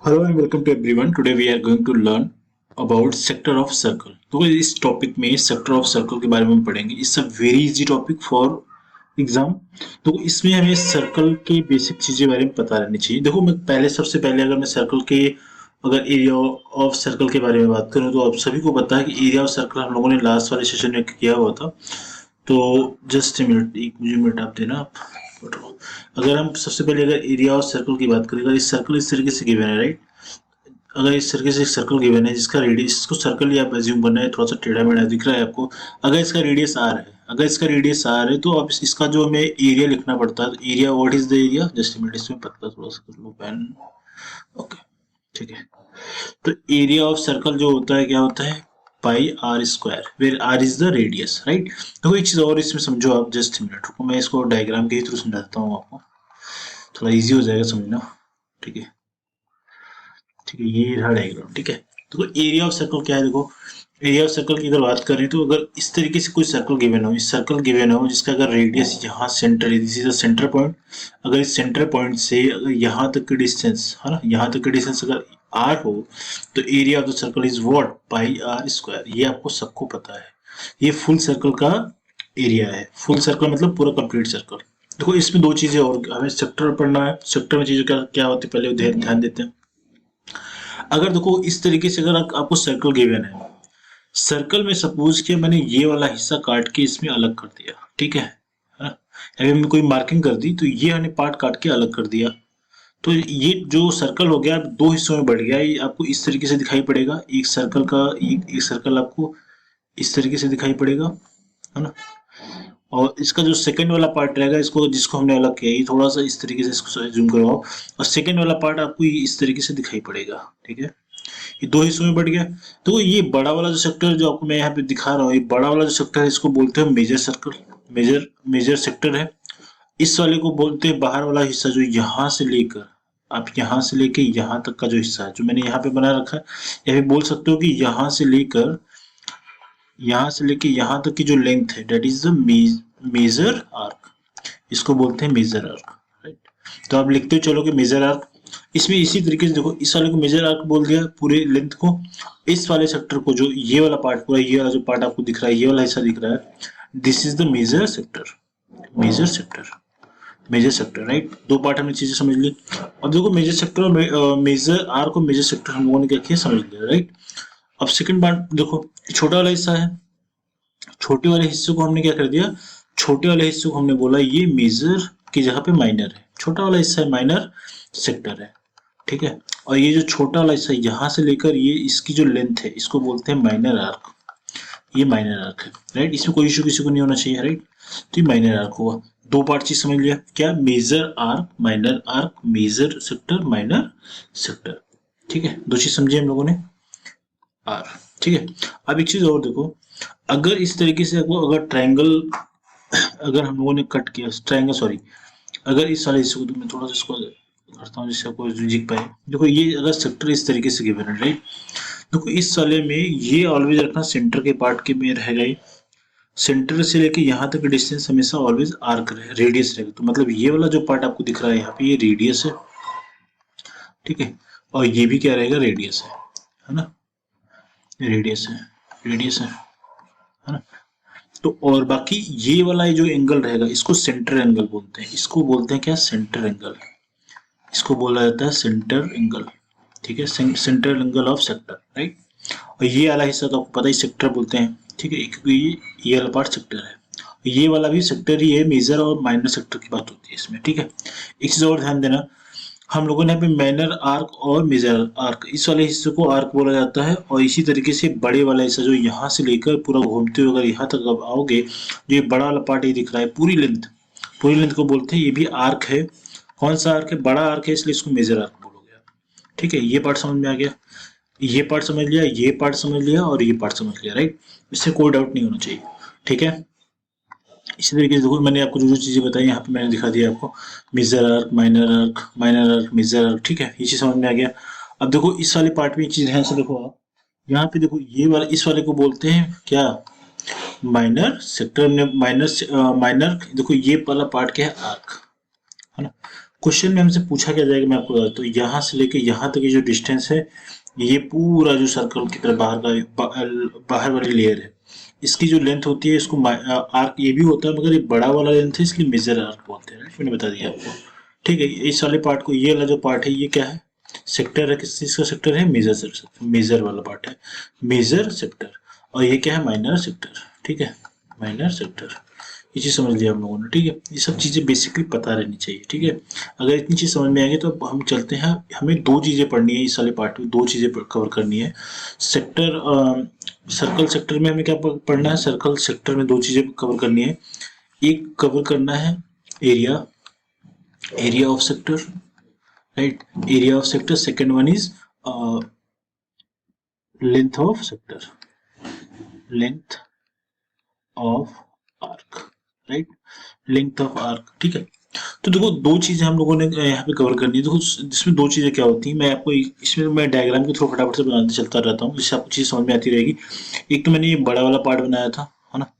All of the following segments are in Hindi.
Hello and welcome to everyone. Today we are going to learn about sector of circle. तो इस टॉपिक में sector of circle के बारे में पढ़ेंगे. It's a very easy topic for exam. तो इसमें हमें सर्कल के बेसिक चीजें बारे में पता रहनी चाहिए. देखो मैं सबसे पहले अगर मैं सर्कल के अगर एरिया ऑफ सर्कल के बारे में बात करूँ तो आप सभी को पता है कि एरिया ऑफ सर्कल हम लोगों ने लास्ट वाले सेशन में किया हुआ था. तो जस्ट ए मिनट, एक मुझे मिनट आप देना. आप अगर हम सबसे पहले अगर एरिया ऑफ सर्कल की बात करें, अगर इस सर्कल इस तरीके से गिवन है, राइट. अगर इस तरीके से एक सर्कल गिवन है जिसका रेडियस, इसको सर्कल ही आप एज्यूम करना है, थोड़ा सा टेढ़ा मेढ़ा दिख रहा है आपको. अगर इसका रेडियस आर है, तो अब इसका जो हमें एरिया लिखना पड़ता है, area what is the area, just minute इसमें पतला थोड़ा सा कर लो पेन. ओके, ठीक है. तो एरिया ऑफ सर्कल जो होता है क्या होता है, pi are square, where r is the radius, right. देखो एक चीज और इसमें समझो आप, जस्ट मिनट रुको, मैं इसको डायग्राम के थ्रू समझाता हूँ आपको, थोड़ा इजी हो जाएगा समझना. ठीक है, ठीक है, ये रहा डायग्राम. ठीक है, तो एरिया ऑफ सर्कल क्या है. देखो एरिया ऑफ सर्कल की अगर बात करें तो अगर इस तरीके से कोई सर्कल गिवन हो, इस सर्कल गिवन हो जिसका अगर रेडियस यहाँ सेंटर है, this is the centre point. अगर इस सेंटर पॉइंट से अगर यहाँ तक की डिस्टेंस है ना, यहाँ तक की डिस्टेंस अगर आर हो तो area of the circle is what, pi are square. ये आपको सबको पता है. ये फुल सर्कल का एरिया है. फुल सर्कल मतलब पूरा कंप्लीट सर्कल. देखो इसमें दो चीजें और हमें सेक्टर पढ़ना है. सेक्टर में चीजें क्या क्या होती है पहले ध्यान देते हैं. अगर देखो इस तरीके से अगर आपको सर्कल गिवन है, सर्कल में सपोज कि मैंने ये वाला हिस्सा काट के इसमें अलग कर दिया, ठीक है, अगर मैं कोई मार्किंग कर दी तो ये मैंने पार्ट काट के अलग कर दिया, तो ये जो सर्कल हो गया दो हिस्सों में बढ़ गया. ये आपको इस तरीके से दिखाई पड़ेगा. एक सर्कल का एक सर्कल आपको इस तरीके से दिखाई पड़ेगा, है ना. और इसका जो सेकंड वाला पार्ट रहेगा, इसको जिसको हमने अलग किया, ये थोड़ा सा इस तरीके से इसको जूम करवाओ, और सेकंड वाला पार्ट आपको इस तरीके से दिखाई पड़ेगा. ठीक है, ये दो हिस्सों में बढ़ गया. तो ये बड़ा वाला जो सेक्टर जो आपको मैं यहाँ पे दिखा रहा हूँ, ये बड़ा वाला जो सेक्टर है इसको बोलते हैं मेजर सर्कल, मेजर सेक्टर है. इस वाले को बोलते हैं बाहर वाला हिस्सा, जो यहाँ से लेकर आप यहाँ से लेके यहाँ तक का जो हिस्सा है जो मैंने यहाँ पे बना रखा है, या फिर बोल सकते हो कि यहाँ से लेकर यहाँ तक की जो लेंथ है, that is the major arc. इसको बोलते हैं मेजर आर्क, राइट. तो आप लिखते चलो कि मेजर आर्क. इसमें इसी तरीके से देखो, इस वाले को मेजर आर्क बोल दिया पूरे लेंथ को. इस वाले सेक्टर को, जो ये वाला पार्ट पूरा, ये वाला जो पार्ट आपको दिख रहा है, ये वाला हिस्सा दिख रहा है, this is the major sector. Major sector, right. दो पार्ट हमने चीजें समझ ली. अब देखो मेजर सेक्टर और मेजर आर्क और मेजर सेक्टर हम लोगों ने क्या किया, समझ लिया, राइट. अब सेकंड पार्ट देखो, छोटा वाला हिस्सा है, छोटे वाले हिस्से को हमने क्या कर दिया, छोटे वाले हिस्से को हमने बोला ये मेजर की जगह पे माइनर है. छोटा वाला हिस्सा है माइनर सेक्टर है, ठीक है. और ये जो छोटा वाला हिस्सा यहाँ से लेकर ये इसकी जो लेंथ है, इसको बोलते हैं माइनर आर्क. ये माइनर आर्क है, राइट. इसमें कोई इशू किसी को नहीं होना चाहिए, राइट. तो ये माइनर आर्क हुआ. दो पार्ट चीज समझ लिया क्या, major arc, minor arc, major sector, minor sector. ठीक है, दो चीज समझे हम लोगों ने, आर. ठीक है, अब एक चीज और देखो, अगर इस तरीके से आपको अगर ट्रायंगल अगर हम लोगों ने कट किया ट्रायंगल, सॉरी, अगर इस वाले हिस्से को तो मैं थोड़ा सा इसको करता हूँ जिससे आपको दिख पाए. देखो ये अगर सेक्टर इस तरीके से गिवन है, राइट. देखो इस वाले में ये ऑलवेज रखना सेंटर के पार्ट के में रहेगा. ये सेंटर से लेके यहाँ तक डिस्टेंस हमेशा ऑलवेज आर्क रहे, रेडियस रहेगा. तो मतलब ये वाला जो पार्ट आपको दिख रहा है यहाँ पे, ये रेडियस है, ठीक है. और ये भी क्या रहेगा, रेडियस है ना, रेडियस है ना. तो और बाकी ये वाला जो एंगल रहेगा इसको सेंटर एंगल बोलते हैं. इसको बोलते हैं क्या, सेंटर एंगल. इसको बोला जाता है सेंटर एंगल, ठीक है, centre angle of sector, right. और ये वाला हिस्सा तो आपको पता ही सेक्टर बोलते हैं, ठीक है, क्योंकि ये वाला पार्ट सेक्टर है. ये वाला भी सेक्टर ही है. मेजर और माइनर सेक्टर की बात होती है इसमें, ठीक है. एक चीज और ध्यान देना, हम लोगों ने यहाँ पे माइनर आर्क और मेजर आर्क, इस वाले हिस्से को आर्क बोला जाता है. और इसी तरीके से बड़े वाला हिस्सा जो यहाँ से लेकर पूरा घूमते हुए अगर यहाँ तक अब आओगे, जो ये बड़ा वाला पार्ट ये दिख रहा है, पूरी लेंथ को बोलते हैं, ये भी आर्क है. कौन सा आर्क है, बड़ा आर्क है, इसलिए इसको मेजर आर्क बोलोगे आप. ठीक है, ये पार्ट समझ में आ गया, ये पार्ट समझ लिया, ये पार्ट समझ लिया और ये पार्ट समझ लिया, राइट. इससे कोई डाउट नहीं होना चाहिए, ठीक है. इसी तरीके से देखो मैंने आपको जो जो चीजें बताई यहाँ पे मैंने दिखा दिया आपको, major arc, minor arc, major arc, ठीक है. ये चीज समझ में आ गया. अब देखो इस वाले पार्ट में एक चीज ध्यान से देखो आप, यहाँ पे देखो ये वाला, इस वाले को बोलते हैं क्या, माइनर सेक्टर में माइनर देखो ये वाला पार्ट क्या है, आर्क, है ना. क्वेश्चन में हमसे पूछा क्या जाएगा मैं आपको बता देता हूँ। यहाँ से लेके यहाँ तक की जो डिस्टेंस है, ये पूरा जो सर्कल की तरफ बाहर वाली लेयर है, इसकी जो लेंथ होती है, इसको आर्क ये भी होता है, मगर ये बड़ा वाला लेंथ है, इसलिए मेजर आर्क बोलते हैं। मैंने बता दिया आपको। ठीक है, इस वाले पार्ट को, ये वाला जो पार्ट है, ये क्या है, सेक्टर है। किस चीज का सेक्टर है? मेजर सेक्टर, मेजर वाला पार्ट है मेजर सेक्टर। और ये क्या है? Minor sector. ठीक है, माइनर सेक्टर। ये चीज समझ लिया हम लोगों ने। ठीक है, ये सब चीजें बेसिकली पता रहनी चाहिए। ठीक है, अगर इतनी चीज समझ में आएगी तो हम चलते हैं। हमें दो चीजें पढ़नी है इस वाले पार्ट में, दो चीजें कवर करनी है। सेक्टर सर्कल सेक्टर में हमें क्या पढ़ना है? सर्कल सेक्टर में दो चीजें कवर करनी है। एक कवर करना है area, area of sector, right, area of sector. Second one is length of sector, length of arc, right, length of arc. ठीक है, तो देखो दो चीजें हम लोगों ने यहाँ पे कवर करनी है। देखो जिसमें दो चीजें क्या होती हैं, मैं आपको इसमें मैं डायग्राम के थ्रू फटाफट से बनाते चलता रहता हूँ, जिससे आपको चीज समझ में आती रहेगी। एक तो मैंने ये बड़ा वाला पार्ट बनाया था, है ना,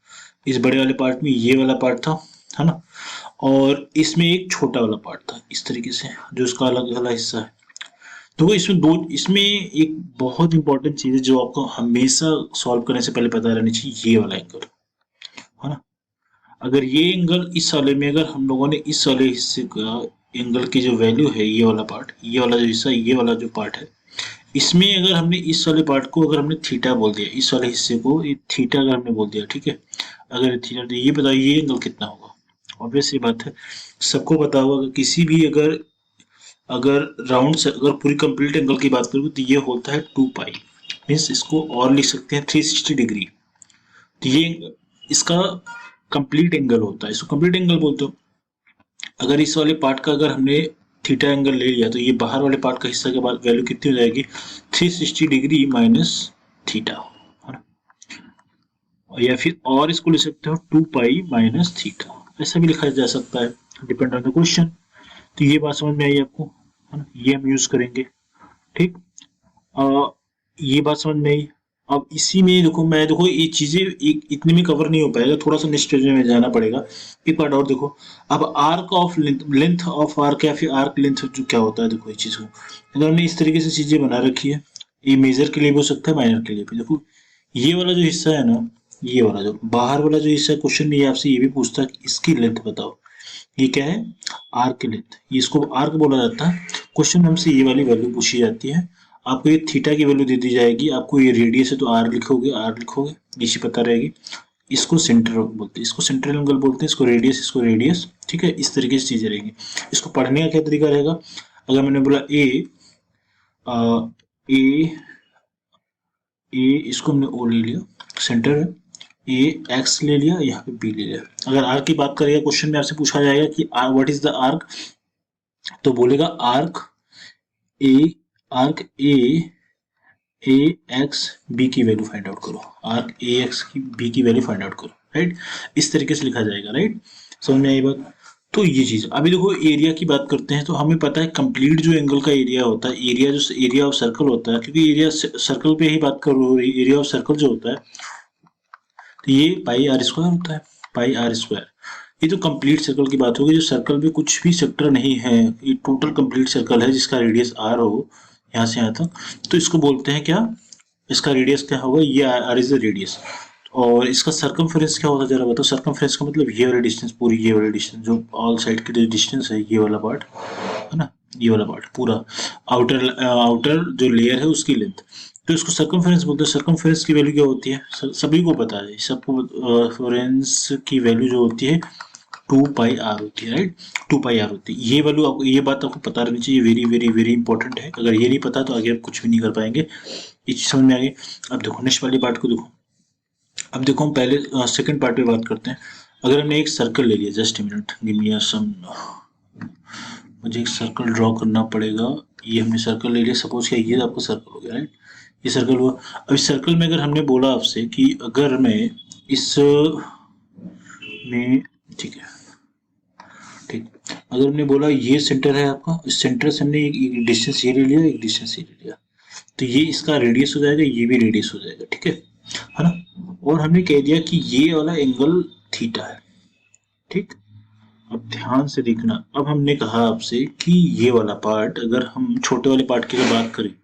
इस बड़े वाले पार्ट में ये वाला पार्ट था, है ना, और इसमें एक छोटा वाला पार्ट था इस तरीके से, जो इसका अलग वाला हिस्सा है। तो वो इसमें दो, इसमें एक बहुत इंपॉर्टेंट चीज है जो आपको हमेशा सॉल्व करने से पहले पता रहनी चाहिए, ये वाला एंगल, है ना। अगर ये एंगल इस वाले में, अगर हम लोगों ने इस वाले हिस्से का एंगल की जो वैल्यू है, ये वाला पार्ट, ये वाला जो हिस्सा, ये वाला जो पार्ट है, इसमें अगर हमने इस वाले पार्ट को, अगर हमने थीटा बोल दिया, इस वाले हिस्से को ये थीटा अगर हमने बोल दिया, ठीक है, अगर थीटा, तो ये बताइए ये एंगल कितना होगा? ऑब्वियस ये बात है, सबको पता होगा कि किसी भी अगर अगर राउंड से, अगर पूरी कंप्लीट एंगल की बात करूँ तो ये होता है 2 पाई, मीन्स इसको और लिख सकते हैं 360 डिग्री। तो ये इसका कंप्लीट एंगल होता है, इसको कंप्लीट एंगल बोलते हो। अगर इस वाले पार्ट का अगर हमने थीटा एंगल ले लिया, तो ये बाहर वाले पार्ट का हिस्सा के बाद वैल्यू कितनी हो जाएगी? 360 डिग्री माइनस थीटा, है ना। या फिर और इसको ले सकते हो 2 पाई माइनस थीटा, ऐसा भी लिखा जा सकता है, डिपेंड ऑन द क्वेश्चन। तो ये बात समझ में आई आपको, है ना, ये हम यूज करेंगे। ठीक, ये बात समझ में आई। अब इसी में देखो, मैं देखो ये चीजें एक इतने में कवर नहीं हो पाएगा, थोड़ा सा नेक्स्ट पेज में जाना पड़ेगा। एक पार्ट और देखो, अब arc of length, length of arc या फिर आर्क लेंथ जो क्या होता है, देखो ये चीज को अगर हमने इस तरीके से चीजें बना रखी है, ये मेजर के लिए भी हो सकता है, माइनर के लिए भी। देखो ये वाला जो हिस्सा है ना, ये वाला जो बाहर वाला जो हिस्सा, क्वेश्चन में ये आपसे ये भी पूछता है कि इसकी लेंथ बताओ। ये क्या है? आर्क की लेंथ, ये इसको आर्क बोला जाता है। क्वेश्चन में हमसे ये वाली वैल्यू पूछी जाती है, आपको ये थीटा की वैल्यू दे दी जाएगी, आपको ये रेडियस है तो आर लिखोगे, आर लिखोगे, इसी पता रहेगी। इसको सेंटर बोलते हैं, इसको सेंट्रल एंगल बोलते हैं, इसको रेडियस, इसको रेडियस। ठीक है, इस तरीके से चीजें रहेंगी। इसको पढ़ने का क्या तरीका रहेगा? अगर मैंने बोला ए इसको हमने ओ ले लिया, सेंटर है, ए एक्स ले लिया, यहाँ पे बी ले लिया। अगर आर्क की बात करेगा, क्वेश्चन में आपसे पूछा जाएगा कि व्हाट इज द आर्क, तो बोलेगा arc A, arc A X B की वैल्यू फाइंड आउट करो, आर्क ए एक्स की बी की वैल्यू फाइंड आउट करो, राइट, इस तरीके से लिखा जाएगा, राइट। समझ में आई बात? तो ये चीज, अभी देखो एरिया की बात करते हैं, तो हमें पता है कंप्लीट जो एंगल का एरिया होता है, एरिया जो एरिया ऑफ सर्कल होता है, क्योंकि एरिया सर्कल पे ही बात कर रहे हो, एरिया ऑफ सर्कल जो होता है, तो ये पाई आर स्क्वायर होता है, पाई आर स्क्वायर। ये तो कंप्लीट सर्कल की बात होगी, जो सर्कल में कुछ भी सेक्टर नहीं है, ये टोटल कंप्लीट सर्कल है जिसका रेडियस आर हो, यहाँ से यहाँ तक, तो इसको बोलते हैं क्या? इसका रेडियस क्या होगा? ये आर इज द रेडियस। और इसका सर्कमफेरेंस क्या होता है जरा बताओ? सर्कमफेरेंस का मतलब ये वाला डिस्टेंस, पूरी ये वाला डिस्टेंस, जो ऑल साइड की जो डिस्टेंस है, ये वाला पार्ट है ना, ये वाला पार्ट पूरा आउटर जो लेयर है उसकी लेंथ, तो इसको सर्कमफेरेंस बोलते हैं। सर्कमफेरेंस की वैल्यू क्या होती है? सभी को पता है, सबको फेरेंस की वैल्यू जो होती है 2 पाई आर होती है, राइट, 2 पाई आर होती है। ये वैल्यू आपको, ये बात आपको पता रहनी चाहिए, वेरी वेरी वेरी इंपॉर्टेंट है। अगर ये नहीं पता तो आगे आप कुछ भी नहीं कर पाएंगे। ये चीज समझ में आ गई। अब देखो नेक्स्ट वाली पार्ट को देखो। अब देखो हम पहले सेकंड पार्ट पे बात करते हैं। अगर हमने एक सर्कल ले लिया, just a minute, give me some, मुझे एक सर्कल ड्रॉ करना पड़ेगा। ये हमने सर्कल ले लिया, सपोज क्या ये आपका सर्कल हो गया, राइट, ये सर्कल हुआ। अब इस सर्कल में अगर हमने बोला आपसे कि अगर मैं इस में, ठीक है, ठीक, अगर हमने बोला ये सेंटर है आपका, इस सेंटर से हमने एक डिस्टेंस ये ले लिया, एक डिस्टेंस ये ले लिया, तो ये इसका रेडियस हो जाएगा, ये भी रेडियस हो जाएगा, ठीक है ना। और हमने कह दिया कि ये वाला एंगल थीटा है, ठीक, अब ध्यान से देखना। अब हमने कहा आपसे कि ये वाला पार्ट, अगर हम छोटे वाले पार्ट की अगर बात करें,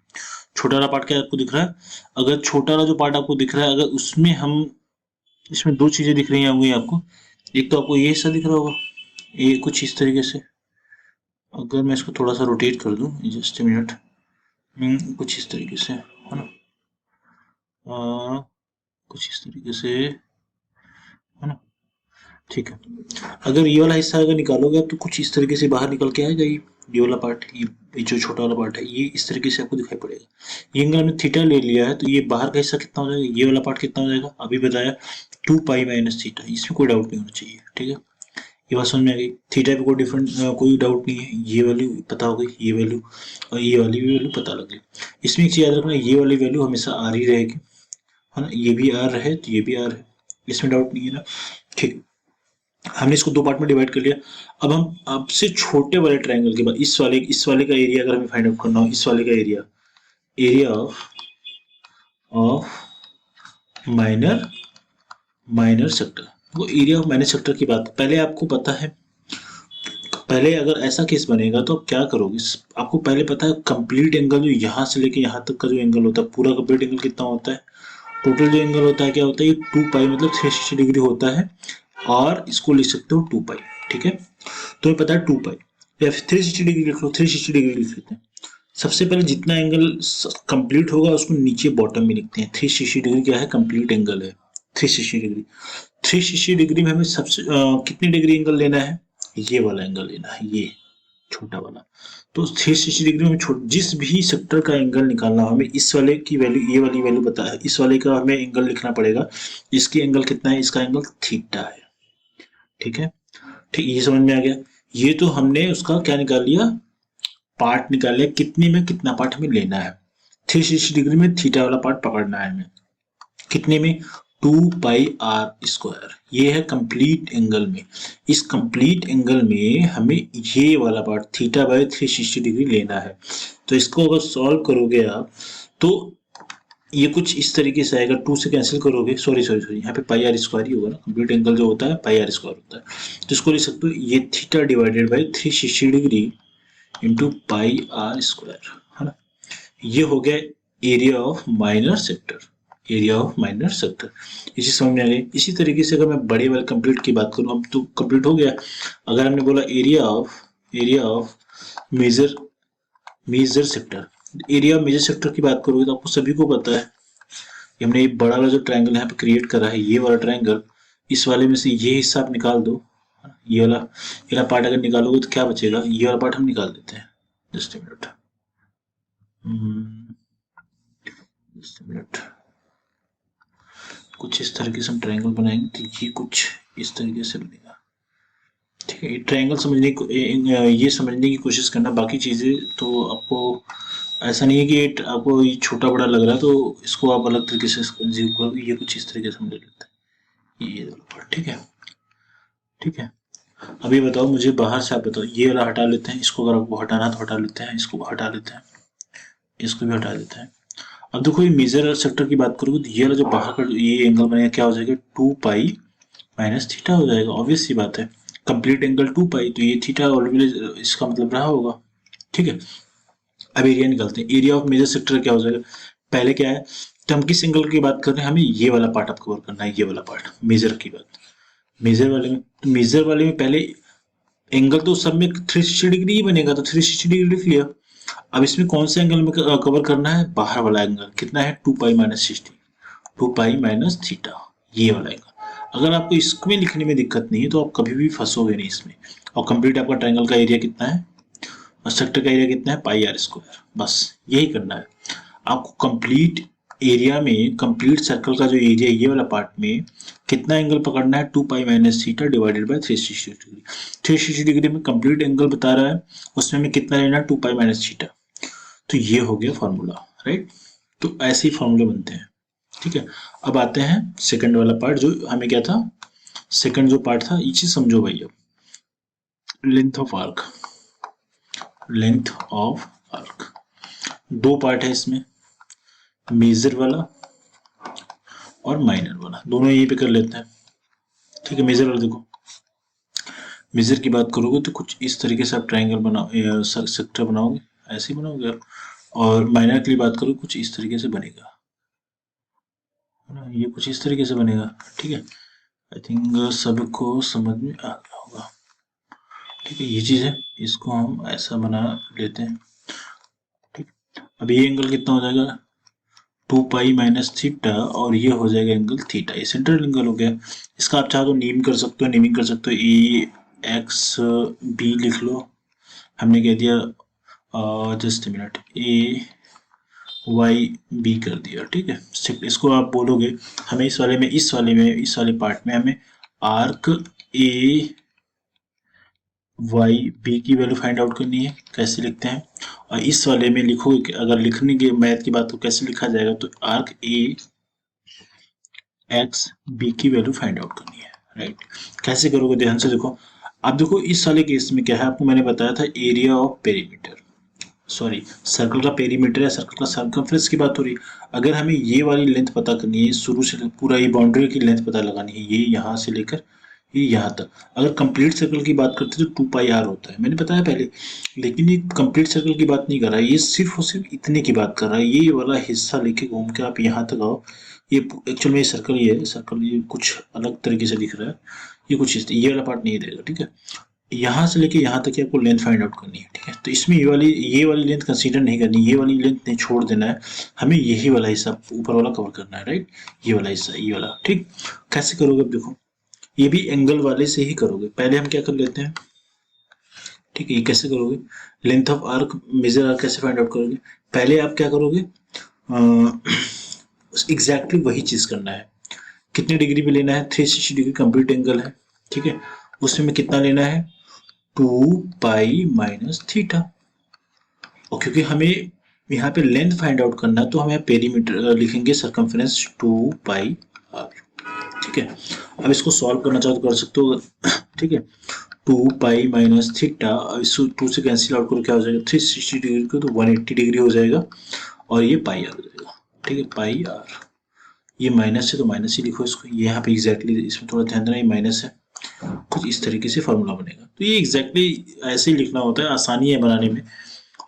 छोटा वाला पार्ट क्या आपको दिख रहा है? अगर छोटा वाला जो पार्ट आपको दिख रहा है, अगर उसमें हम, इसमें दो चीजें दिख रही होंगी आपको। एक तो आपको ये हिस्सा दिख रहा होगा, ये कुछ इस तरीके से। अगर मैं इसको थोड़ा सा रोटेट कर दूं, जस्ट मिनट, कुछ इस तरीके से, है ना? कुछ इस तरीके से, है ना? ठीक है। अगर ये वाला हिस्सा अगर निकालोगे आप तो कुछ इस तरीके से बाहर निकल के आएगा ये वाला पार्ट, ये जो छोटा वाला पार्ट है ये इस तरीके से आपको दिखाई पड़ेगा। ये एंगल हमने थीटा ले लिया है, तो ये बाहर का हिस्सा कितना हो जाएगा, ये वाला पार्ट कितना हो जाएगा, अभी बताया 2 पाई माइनस थीटा। इसमें कोई डाउट नहीं होना चाहिए, ठीक है? ये बात समझ में आ गई? थीटा पे कोई डिफरेंट कोई डाउट नहीं है, ये वैल्यू पता हो गई, ये वैल्यू और ये वाली भी वैल्यू पता लग गई। इसमें एक चीज याद रखना, ये वाली वैल्यू हमेशा आर ही रहेगी, है ना? ये भी आर है तो ये भी आर है, इसमें डाउट नहीं है ना? ठीक, हमने इसको दो पार्ट में डिवाइड कर लिया। अब हम आपसे छोटे वाले ट्रायंगल के बाद इस वाले का एरिया अगर हमें फाइंड आउट करना हो, इस वाले का area, area of minor sector, वो एरिया ऑफ माइनर सेक्टर की बात पहले आपको पता है। पहले अगर ऐसा केस बनेगा तो आप क्या करोगे, आपको पहले पता है कंप्लीट एंगल जो यहाँ से लेके यहाँ तक का जो एंगल होता है, पूरा कंप्लीट एंगल कितना होता है, टोटल जो एंगल होता है क्या होता है, ये 2 पाई मतलब 360 डिग्री होता है, और इसको लिख सकते हो 2 पाई, ठीक है? तो पता है 2 पाई, या फिर 360 डिग्री लिख लो, 360 डिग्री लिख लेते हैं। सबसे पहले जितना एंगल कंप्लीट होगा उसको नीचे बॉटम में लिखते हैं। 360 डिग्री क्या है, कंप्लीट एंगल है 360 डिग्री। 360 डिग्री में हमें सबसे कितनी डिग्री एंगल लेना है, ये वाला एंगल लेना है, ये छोटा वाला। तो 360 डिग्री में जिस भी सेक्टर का एंगल निकालना हमें, इस वाले की वैल्यू, ये वाली वैल्यू पता है, इस वाले का हमें एंगल लिखना पड़ेगा। इसकी एंगल कितना है, इसका एंगल थीटा है, ठीक है? ठीक, ये समझ में आ गया? ये तो हमने उसका क्या निकाल लिया, पार्ट निकाल लिया, कितने में कितना पार्ट हमें लेना है। 360 डिग्री में थीटा वाला पार्ट पकड़ना है हमें, कितने में, 2 पाई r स्क्वायर। ये है कंप्लीट एंगल में। इस कंप्लीट एंगल में हमें ये वाला पार्ट थीटा बाय 360 डिग्री लेना है। तो इसको अगर सॉल्व करोगे आप तो ये कुछ इस तरीके से आएगा, 2 से कैंसिल करोगे, सॉरी सॉरी सॉरी, यहाँ पे पाई आर स्क्वायर ही होगा ना, कंप्लीट एंगल जो होता है पाई आर स्क्वायर होता है। तो इसको लिख सकते हो, ये theta divided by 360 degree into pi are square, है ना? ये हो गया area of minor sector, area of minor sector. इसी समझ में आ गई। इसी तरीके से अगर मैं बड़े वाले कंप्लीट की बात करूँ, अब तो कंप्लीट हो गया। अगर हमने बोला area of major major sector, area of major sector की बात करोगे तो आपको सभी को पता है, ये हमने ये बड़ा वाला जो ट्रायंगल यहाँ पे क्रिएट करा है, ये वाला ट्रायंगल, इस वाले में से ये हिस्सा आप निकाल दो, ये वाला पार्ट अगर निकालोगे तो क्या बचेगा, ये वाला पार्ट हम निकाल देते हैं। जस्ट ए मिनट, कुछ इस तरीके से हम ट्रायंगल बनाएंगे तो ये कुछ इस तरीके से बनेगा, ठीक है? ट्रायंगल समझने को ये समझने की कोशिश करना, बाकी चीज़ें तो आपको ऐसा नहीं है कि आपको ये छोटा बड़ा लग रहा है तो इसको आप अलग तरीके से कंज्यूम करो, ये कुछ इस तरीके से हम ले लेते हैं, ये वाला पार्ट, ठीक है? ठीक है, अभी बताओ मुझे बाहर से, आप बताओ, ये वाला हटा लेते हैं, इसको अगर आपको हटाना तो हटा लेते हैं, इसको हटा लेते हैं, इसको भी हटा देते हैं। अब देखो ये मेजर सेक्टर की बात करोगे तो ये वाला जो बाहर का ये एंगल बनेगा क्या हो जाएगा, 2 पाई माइनस थीटा हो जाएगा। ऑब्वियस सी बात है, कंप्लीट एंगल 2 पाई, तो ये थीटा ऑलरेडी इसका मतलब रहा होगा, ठीक है? अब एरिया निकालते हैं, एरिया ऑफ मेजर सेक्टर क्या हो जाएगा, पहले क्या है, तो हम किस एंगल की बात कर रहे हैं, हमें ये वाला पार्ट आप कवर करना है, ये वाला पार्ट मेजर की बात, मेजर वाले में, तो मेजर वाले में पहले एंगल तो सब में 360 डिग्री ही बनेगा, तो 360 डिग्री लिख लिया। अब इसमें कौन सा एंगल में कवर करना है, बाहर वाला एंगल कितना है, 2 pi minus 60, 2 pi minus theta, ये वाला एंगल। अगर आपको इसमें लिखने में दिक्कत नहीं है तो आप कभी भी फंसोगे नहीं इसमें। और कंप्लीट आपका ट्रायंगल का एरिया कितना है और सेक्टर का एरिया कितना है, पाई आर स्क्वायर, बस यही करना है आपको। कंप्लीट एरिया में, कंप्लीट सर्कल का जो एरिया ये वाला पार्ट में कितना एंगल पकड़ना है, 2 pi minus theta divided by 360 degree. 360 degree में कंप्लीट एंगल बता रहा है, उसमें हमें कितना लेना है, 2 पाई माइनस थीटा। तो ये हो गया फॉर्मूला, राइट? तो ऐसे ही फॉर्मूले बनते हैं, ठीक है? अब आते हैं सेकंड वाला पार्ट, जो हमें क्या था, सेकंड जो पार्ट था, ये चीज समझो भाई। अब length of arc, length of arc, दो पार्ट है इसमें, मेजर वाला और माइनर वाला, दोनों यहीं पे कर लेते हैं, ठीक है? मेजर वाला देखो, मेजर की बात करोगे तो कुछ इस तरीके से आप ट्रायंगल बनाओ, सेक्टर बनाओगे, ऐसे ही बनाओगे आप। और माइनर की बात करो कुछ इस तरीके से बनेगा, है ना, ये कुछ इस तरीके से बनेगा। ठीक है, आई थिंक सबको समझ में आ गया होगा। ठीक है, ये चीज़ है, इसको हम ऐसा बना लेते हैं। ठीक, अब ये एंगल कितना हो जाएगा, 2 पाई माइनस थीटा, और ये हो जाएगा एंगल थीटा, ये सेंट्रल एंगल हो गया। इसका आप चाहो तो नेम कर सकते हो, नेमिंग कर सकते हो, ए एक्स बी लिख लो। हमने कह दिया जस्ट मिनट, ए वाई बी कर दिया। ठीक है, इसको आप बोलोगे हमें इस वाले पार्ट में हमें आर्क ए वाई बी की वैल्यू फाइंड आउट करनी है। कैसे लिखते हैं, और इस वाले में लिखोगे कि अगर लिखने के मैथ की बात तो कैसे लिखा जाएगा, तो आर्क ए एक्स बी की वैल्यू फाइंड आउट करनी है। राइट, कैसे करोगे ध्यान से देखो। अब देखो इस वाले केस में क्या है, आपको मैंने बताया था area of perimeter, sorry circle का पेरीमीटर या सर्कल का सर्कमफ्रेंस की बात हो रही है। अगर हमें ये वाली लेंथ पता करनी है, शुरू से पूरा ये बाउंड्री की लेंथ पता लगानी है, ये यहाँ से लेकर ये यहाँ तक। अगर कंप्लीट सर्कल की बात करते हैं तो 2 पाई आर होता है, मैंने बताया पहले। लेकिन ये कंप्लीट सर्कल की बात नहीं कर रहा है, ये सिर्फ और सिर्फ इतने की बात कर रहा है। ये वाला हिस्सा लेके घूम के आप यहाँ तक आओ, ये एक्चुअल में सर्कल, ये सर्कल ये कुछ अलग तरीके से दिख रहा है, ये कुछ ये वाला पार्ट नहीं देगा। ठीक है, यहाँ से लेके यहाँ तक की आपको लेंथ फाइंड आउट करनी है। ठीक है, तो इसमें ये वाली लेंथ कंसीडर नहीं करनी, ये वाली लेंथ नहीं छोड़ देना है, हमें यही वाला हिस्सा ऊपर वाला कवर करना है। राइट, ये वाला हिस्सा, ये वाला। ठीक, कैसे करोगे अब देखो, ये भी एंगल वाले से ही करोगे। पहले हम क्या कर लेते हैं, ठीक है, ये कैसे करोगे, length of arc, major arc कैसे फाइंड आउट करोगे। पहले आप क्या करोगे, एग्जैक्टली वही चीज करना है। कितने डिग्री पे लेना है, 360 डिग्री कंप्लीट एंगल है। ठीक है, उसमें कितना लेना है, 2 पाई माइनस थीटा। और क्योंकि हमें यहाँ पे लेंथ फाइंड आउट करना है, तो हम यहाँ पेरीमीटर लिखेंगे सरकमफेरेंस 2 पाई आर। ठीक है, अब इसको सॉल्व करना चाहो तो कर सकते हो। ठीक है, 2 पाई माइनस थीटा, इसको 2 से कैंसिल आउट करो, क्या हो जाएगा, 360 डिग्री को तो 180 डिग्री हो जाएगा, और ये पाई आर हो जाएगा। ठीक है, पाई आर, ये माइनस है तो माइनस ही लिखो इसको, ये यहाँ पे एग्जैक्टली इसमें थोड़ा ध्यान देना, ये माइनस है, कुछ इस तरीके से फॉर्मूला बनेगा। तो ये एग्जैक्टली ऐसे ही लिखना होता है, आसानी है बनाने में।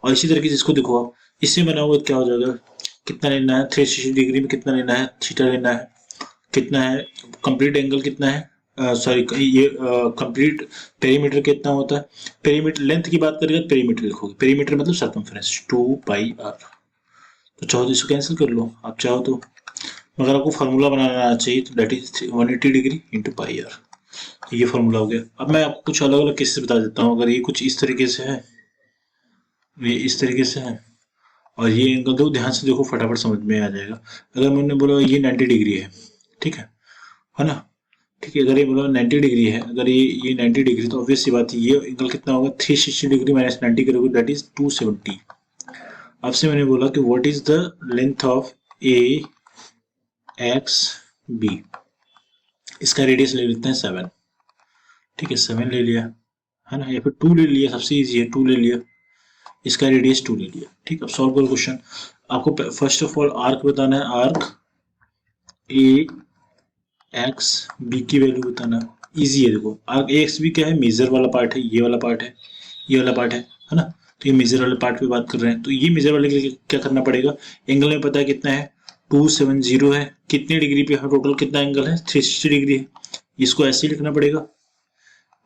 और इसी तरीके से इसको देखो आप, इससे बना हुआ क्या हो जाएगा, कितना लेना है, 360 डिग्री में कितना लेना है, थीटा लेना है, कितना है, कंप्लीट एंगल कितना है, सॉरी ये कंप्लीट पेरीमीटर कितना होता है, पेरीमीटर लेंथ की बात करेगा, पेरीमीटर लिखोगे, पेरीमीटर मतलब सर्कमफेरेंस 2 पाई आर। तो चाहो तो इसको कैंसिल कर लो आप चाहो तो, मगर आपको फार्मूला बनाना आना चाहिए, तो that is 180 degree into pi R, ये फार्मूला हो गया। अब मैं आपको कुछ अलग अलग केसेस बता देता हूँ। अगर ये कुछ इस तरीके से है, ये इस तरीके से है, और ये एंगल दो, ध्यान से देखो फटाफट समझ में आ जाएगा। अगर मैंने बोला ये 90 डिग्री है, ठीक है ना, ठीक है, अगर ये बोला 90 डिग्री है, अगर ये 90 डिग्री, तो ऑब्वियस सी बात है ये एंगल कितना होगा, 360 डिग्री माइनस 90 करोगे, दैट इज 270। आपसे मैंने बोला कि what is the length of A X B, इसका रेडियस ले लेते हैं 7। ठीक है, 7 ले लिया, है ना, या फिर 2 ले लिया, सबसे इजी है, 2 ले लिया, इसका रेडियस 2 ले लिया। ठीक, अब सॉल्व करो क्वेश्चन। आपको फर्स्ट ऑफ ऑल आर्क बताना है, आर्क ए एक्स बी की वैल्यू बताना है। इजी है, देखो आर्क ए एक्स बी क्या है, मेजर वाला पार्ट है, ये वाला पार्ट है, ये वाला पार्ट है ना। तो ये मेजर वाले पार्ट पे बात कर रहे हैं, तो ये मेजर वाले के लिए क्या करना पड़ेगा, एंगल में पता है कितना है, 270 है, कितने डिग्री पे है, टोटल कितना एंगल है, 360 डिग्री है, इसको ऐसे ही लिखना पड़ेगा।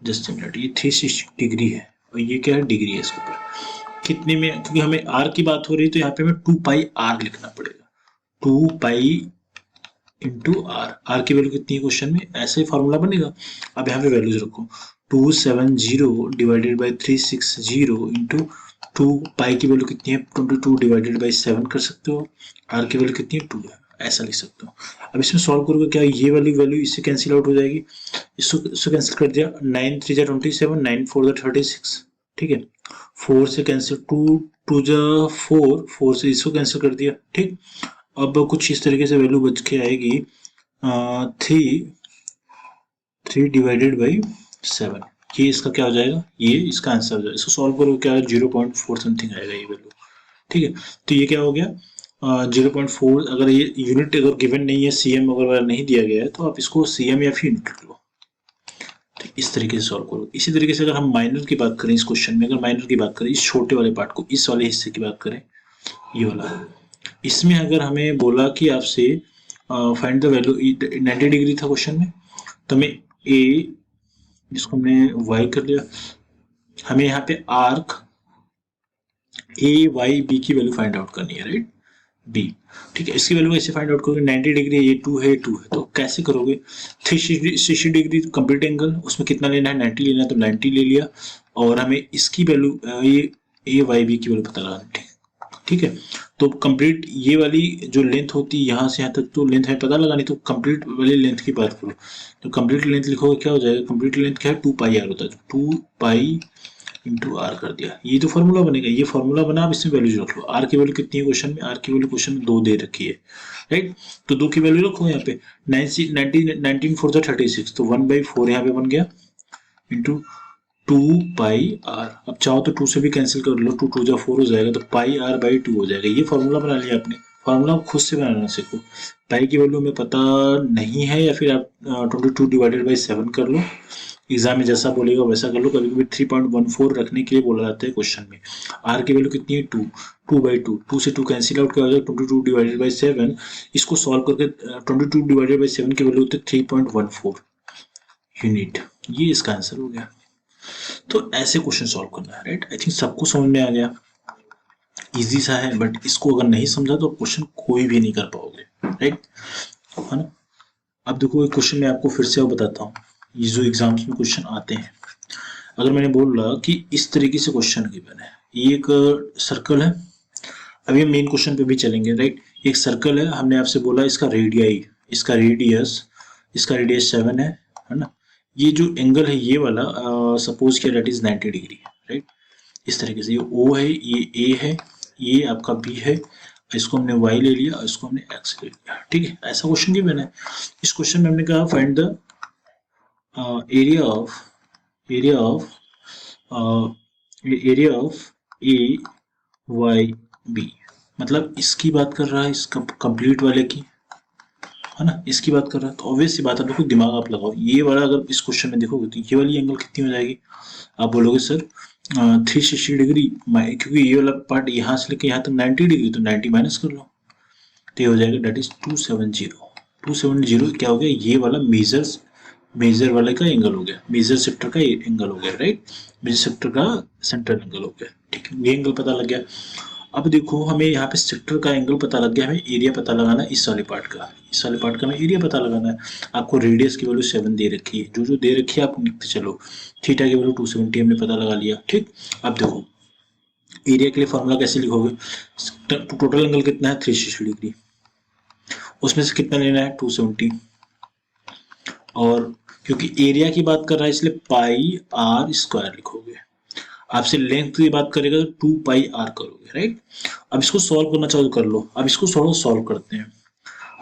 जस्ट मिनट, ये 360 डिग्री है, और ये क्या है, डिग्री है इसके ऊपर कितने में, क्योंकि हमें आर की बात हो रही है, तो यहाँ पे हमें 2 पाई आर लिखना पड़ेगा, 2 पाई इंटू आर। आर की वैल्यू कितनी है क्वेश्चन में, ऐसे ही फॉर्मूला बनेगा। अब यहाँ पे वैल्यूज रखो, 270 डिवाइडेड बाई 360 इंटू 2 पाई की वैल्यू कितनी है, 22 डिवाइडेड बाई 7 कर सकते हो, आर की वैल्यू कितनी है, 2 है, ऐसा लिख सकते हो। अब इसमें सॉल्व करोगे, क्या ये वाली वैल्यू इससे कैंसिल आउट हो जाएगी, इसको कैंसिल कर दिया, 9 3 जा 27, 9 4 जा 36। ठीक है, 4 से कैंसिल, 2 2 जा 4, 4 से इसको कैंसिल कर दिया। ठीक, अब कुछ इस तरीके से वैल्यू बच के आएगी 3 डिवाइडेड बाई 7, ये इसका क्या हो जाएगा, ये इसका आंसर हो जाएगा। इसको सॉल्व करो, क्या 0.4 समथिंग आएगा ये वैल्यू। ठीक है, तो ये क्या हो गया 0.4। अगर ये यूनिट अगर गिवन नहीं है, सीएम अगर नहीं दिया गया है, तो आप इसको सीएम या फिर यूनिट लो। ठीक, इस तरीके से सॉल्व करो। इसी तरीके से अगर हम माइनर की बात करें इस क्वेश्चन में, अगर माइनर की बात करें इस छोटे वाले पार्ट को, इस वाले हिस्से की बात करें, ये वाला, इसमें अगर हमें बोला कि आपसे फाइंड द वैल्यू, 90 डिग्री था क्वेश्चन में, तो हमें ए, जिसको हमने वाई कर लिया, हमें यहाँ पे आर्क ए वाई बी की वैल्यू फाइंड आउट करनी है, राइट, बी, ठीक है। इसकी वैल्यू कैसे फाइंड आउट करोगे, 90 डिग्री है, ये 2 है, 2 है, तो कैसे करोगे, 360 डिग्री कंप्लीट एंगल, उसमें कितना लेना है, 90 लेना है, तो 90 ले लिया, और हमें इसकी वैल्यू ये ए वाई बी की वैल्यू पता लगानी है, ठीक है। तो कंप्लीट ये वाली जो लेंथ होती है यहाँ से यहाँ तक, तो लेंथ हमें पता लगानी, तो कंप्लीट वाली लेंथ की बात करो, तो कंप्लीट लेंथ लिखोगे क्या हो जाएगा, कंप्लीट लेंथ क्या है, 2 पाई आर होता है, 2 पाई इंटू आर कर दिया, ये जो फॉर्मूला बनेगा, ये फॉर्मूला बना, आप इसमें वैल्यू रख लो। आर की वैल्यू कितनी है क्वेश्चन में, आर की वैल्यू क्वेश्चन में 2 दे रखी है, राइट, तो 2 की वैल्यू रखो यहाँ पे, 19 4 36, तो 1/4 यहाँ पे बन गया, इंटू 2 पाई आर, अब चाहो तो 2 से भी कैंसिल कर लो, 2 2 जा 4 हो जाएगा, तो पाई आर बाई 2 हो जाएगा। ये फॉर्मूला बना लिया आपने, फॉर्मूला खुद से बनाना सीखो, पाई की वैल्यू हमें पता नहीं है, या फिर आप 22 डिवाइडेड बाई 7 कर लो, एग्जाम में जैसा बोलेगा वैसा कर लो, कभी कभी 3.14 रखने के लिए बोला जाता है क्वेश्चन में। आर की वैल्यू कितनी है, 2, 2/2, 2 से 2 कैंसिल आउट क्या हो जाएगा, 22 डिवाइडेड बाई 7, इसको सॉल्व करके 22 डिवाइडेड बाई 7 की वैल्यू होती है 3.14 यूनिट, ये इसका आंसर हो गया। तो ऐसे क्वेश्चन सॉल्व करना है, राइट, आई थिंक सबको समझ में आ गया, इजी सा है, बट इसको अगर नहीं समझा तो क्वेश्चन कोई भी नहीं कर पाओगे, राइट, है ना। अब देखो एक क्वेश्चन मैं आपको फिर से बताता हूँ, ये जो एग्जाम्स में क्वेश्चन आते हैं, अगर मैंने बोला कि इस तरीके से क्वेश्चन गिवन है, ये एक सर्कल है, अभी हम मेन क्वेश्चन पे भी चलेंगे, राइट, एक सर्कल है, हमने आपसे बोला इसका रेडियाई, इसका रेडियस 7 है ना, ये जो एंगल है ये वाला सपोज किया दैट इज 90 डिग्री, राइट, इस तरीके से, ये O है, ये A है, ये आपका B है, इसको हमने Y ले लिया और इसको हमने X ले लिया, ठीक है, ऐसा क्वेश्चन गिवन है। इस क्वेश्चन में हमने कहा find the area of A Y B, मतलब इसकी बात कर रहा है, इसका कंप्लीट वाले की, है ना, इसकी बात कर रहा है, तो ऑब्वियस सी बात है, देखो दिमाग आप लगाओ, ये वाला अगर इस क्वेश्चन में देखोगे तो ये वाली एंगल कितनी हो जाएगी, आप बोलोगे सर 360 डिग्री, क्योंकि ये वाला पार्ट यहाँ से लेके यहाँ तक 90 डिग्री, तो 90 माइनस कर लो, तो ये हो जाएगा दैट इज 270 क्या हो गया, ये वाला मेजर वाले का एंगल हो गया, मेजर सेक्टर का एंगल हो गया, राइट, मेजर सेक्टर का सेंट्रल एंगल हो गया, ठीक है, ये एंगल पता लग गया। अब देखो हमें यहाँ पे सेक्टर का एंगल पता लग गया, हमें एरिया पता लगाना है इस वाले पार्ट का, हमें एरिया पता लगाना है। आपको रेडियस की वैल्यू 7 दे रखी है, जो दे रखी है आप लिखते चलो, थीटा की वैल्यू 270 हमने पता लगा लिया, ठीक। अब देखो एरिया के लिए फॉर्मूला कैसे लिखोगे, टोटल एंगल कितना है 360 डिग्री, उसमें से कितना लेना है 270, और क्योंकि एरिया की बात कर रहा है इसलिए पाई आर स्क्वायर लिखोगे, आपसे लेंथ की बात करेगा तो 2 पाई आर करोगे, राइट। अब इसको सॉल्व करना चाहो तो कर लो, अब इसको थोड़ा सॉल्व करते हैं,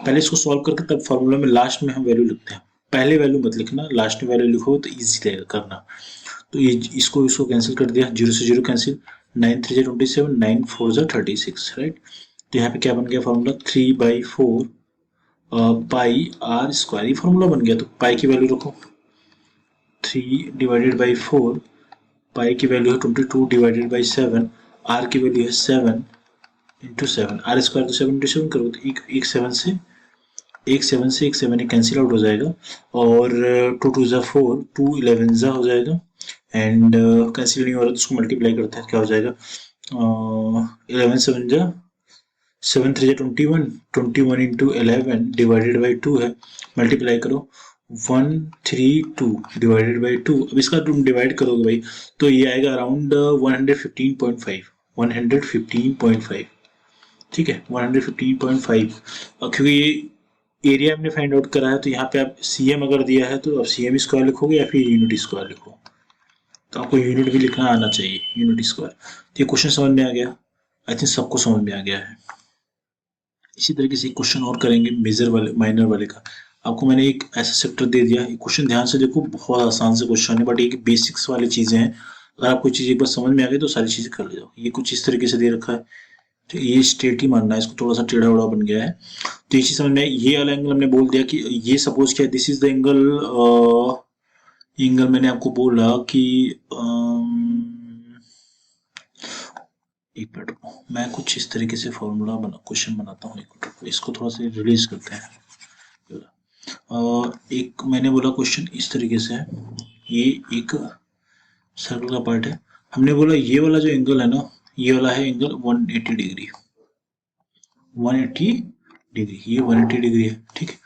पहले इसको सॉल्व करके तब फॉर्मूला में लास्ट में हम वैल्यू लिखते हैं, पहले वैल्यू मत लिखना, लास्ट में वैल्यू लिखो तो इजी रहेगा करना। तो ये इसको कैंसिल कर दिया, 0 से 0 कैंसिल, 9 3 27, 9 4 36, राइट, तो यहाँ पे क्या बन गया फॉर्मूला 3/4 पाई आर स्क्वायर, ये फॉर्मूला बन गया। तो पाई की वैल्यू रखो 3/4, पाई की वैल्यू है 22 डिवाइडेड बाई 7, आर की वैल्यू है 7 इंटू 7, आर स्क्वायर तो 7 इंटू 7 करो तो एक 7 से एक 7 कैंसिल आउट हो जाएगा, और 2 2 ज़ा 4, 2 11 ज़ा हो जाएगा, एंड कैंसिल नहीं हो रहा तो उसको मल्टीप्लाई करते हैं, क्या हो जाएगा 11 7 ज़ा 7 3 ज़ा 21 इंटू 11 डिवाइडेड बाई 2 है, मल्टीप्लाई करो 132 डिवाइडेड बाई 2, अब इसका तुम डिवाइड करोगे भाई तो ये आएगा अराउंड 115.5, ठीक है 115.5, और क्योंकि ये एरिया हमने फाइंड आउट करा है तो यहाँ पे आप CM अगर दिया है तो आप CM स्क्वायर लिखोगे या फिर यूनिट स्क्वायर लिखो, तो आपको यूनिट भी लिखना आना चाहिए, यूनिट स्क्वायर। तो ये क्वेश्चन समझ में आ गया, आई थिंक सबको समझ में आ गया है। इसी तरीके से क्वेश्चन और करेंगे मेजर वाले माइनर वाले का, आपको मैंने एक ऐसा सेक्टर दे दिया, ये क्वेश्चन ध्यान से देखो, बहुत आसान से क्वेश्चन है, बट ये बेसिक्स वाली चीजें हैं, अगर आपको चीज एक बार समझ में आ गई तो सारी चीजें कर ले जाओ। ये कुछ इस तरीके से दे रखा है, तो ये स्ट्रेट ही मानना है, इसको थोड़ा सा टेढ़ा उड़ा बन गया है, तो ये चीज समझ में, ये वाला एंगल हमने बोल दिया कि ये सपोज क्या, this is the angle angle मैंने आपको बोला कि एक मिनट रुको, मैं कुछ इस तरीके से फॉर्मूला बना क्वेश्चन बनाता हूँ। एक मिनट रुको, इसको थोड़ा सा रिलीज करते हैं। एक मैंने बोला क्वेश्चन इस तरीके से है, ये एक सर्कल का पार्ट है। हमने बोला ये वाला जो एंगल है ना, ये वाला है एंगल 180 डिग्री। 180 डिग्री, ये 180 डिग्री है, ठीक है।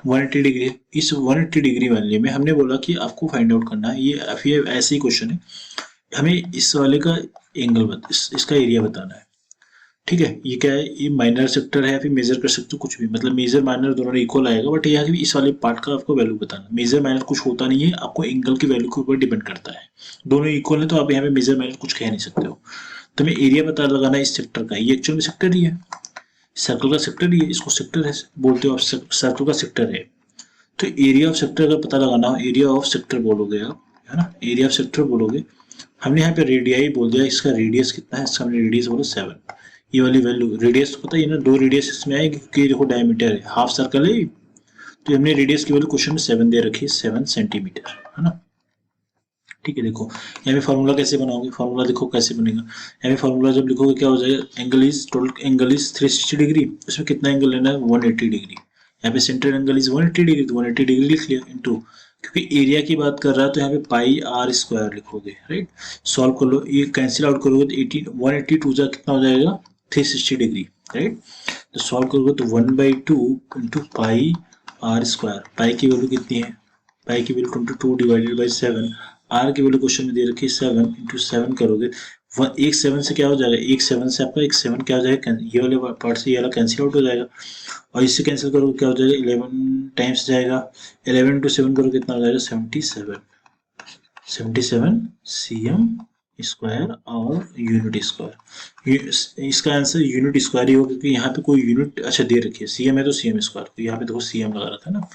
180 डिग्री है। इस 180 डिग्री वाले में हमने बोला कि आपको फाइंड आउट करना है, ये ऐसे ही क्वेश्चन है, हमें इस वाले का एंगल इसका एरिया बताना है, ठीक है। ये क्या है, ये माइनर सेक्टर है या फिर मेजर कर सकते हो कुछ भी, मतलब मेजर माइनर दोनों इक्वल आएगा, बट यहाँ इस वाले पार्ट का आपको वैल्यू बताना। मेजर माइनर कुछ होता नहीं है, आपको एंगल की वैल्यू के ऊपर डिपेंड करता है। दोनों इक्वल है तो आप यहाँ पे मेजर माइनर कुछ कह नहीं सकते हो। तो हमें एरिया पता लगाना है इस सेक्टर का, ये एक्चुअल में सेक्टर ही है, सर्कल का सेक्टर ही है, इसको सेक्टर है बोलते हो आप, सर्कल का सेक्टर है। तो एरिया ऑफ सेक्टर का पता लगाना हो, एरिया ऑफ सेक्टर बोलोगे आप, है ना, एरिया ऑफ सेक्टर बोलोगे। हमने यहाँ पे रेडियाई बोल दिया, इसका रेडियस कितना है, इसका हमने रेडियस बोलो 7। ये वाली वैल्यू रेडियस तो पता है ना, 2 रेडियस इसमें आएगी क्योंकि देखो डायमीटर है, हाफ सर्कल है, तो हमने रेडियस की वैल्यू क्वेश्चन में 7 दे रखी है, 7 सेंटीमीटर, है ना। ठीक है, देखो यहाँ पे फॉर्मूला कैसे बनाओगे, फॉर्मूला देखो कैसे बनेगा। यहाँ पे फॉर्मूला जब लिखोगे क्या हो जाएगा, angle is total angle is 360 degree, उसमें कितना एंगल लेना है 180 डिग्री। यहाँ पे सेंटर एंगल इज 180 डिग्री, तो 180 डिग्री लिख लिया इनटू, क्योंकि एरिया की बात कर रहा है तो यहाँ पे पाई आर स्क्वायर लिखोगे, राइट। सॉल्व कर लो, ये कैंसिल आउट करोगे तो 182 जा कितना हो जाएगा 360 डिग्री, राइट। तो सॉल्व करोगे तो 1/2 इंटू पाई आर स्क्वायर, पाई की वैल्यू कितनी है, पाई की वैल्यू 22 डिवाइडेड बाई 7, आर की वैल्यू क्वेश्चन में दे रखी है 7, इंटू 7 करोगे, एक 7 से क्या हो जाएगा, एक 7 से आपका एक 7 क्या हो जाएगा, ये वाले पार्ट से ये वाला कैंसिल आउट हो जाएगा, और इससे कैंसिल करोगे क्या हो जाएगा 11 टाइम्स जाएगा, 11 इंटू 7 करोगे कितना हो जाएगा 77 cm स्क्वायर और यूनिट स्क्वायर। इसका आंसर यूनिट स्क्वायर ही होगा क्योंकि यहाँ पे कोई यूनिट अच्छा दे रखी है, सीएम है तो सीएम स्क्वायर, तो यहाँ पे देखो सीएम लगा रखा है ना,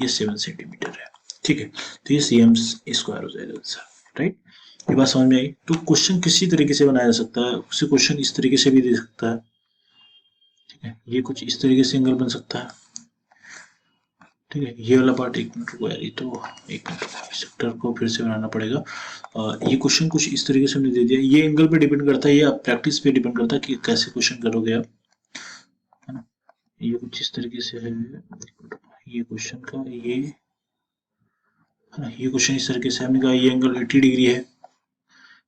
ये 7 सेंटीमीटर है, ठीक है। तो ये सीएम स्क्वायर हो जाएगा आंसर, राइट। ये बात समझ में आई। तो क्वेश्चन किसी तरीके से बनाया जा सकता है, उसे क्वेश्चन इस तरीके से भी दे सकता है, ठीक है, ये कुछ इस तरीके से एंगल बन सकता है, ठीक है। ये वाला पार्ट एक मिनट रुको यार, ये तो एक मिनट सेक्टर को फिर से बनाना पड़ेगा। ये क्वेश्चन कुछ इस तरीके से हमने दे दिया, ये एंगल पे डिपेंड करता है, ये आप प्रैक्टिस पे डिपेंड करता है कि कैसे क्वेश्चन करोगे आप, है ना। ये कुछ इस तरीके से है, ये क्वेश्चन का ये है ना, ये क्वेश्चन इस तरीके से हमने कहा ये एंगल 80 डिग्री है,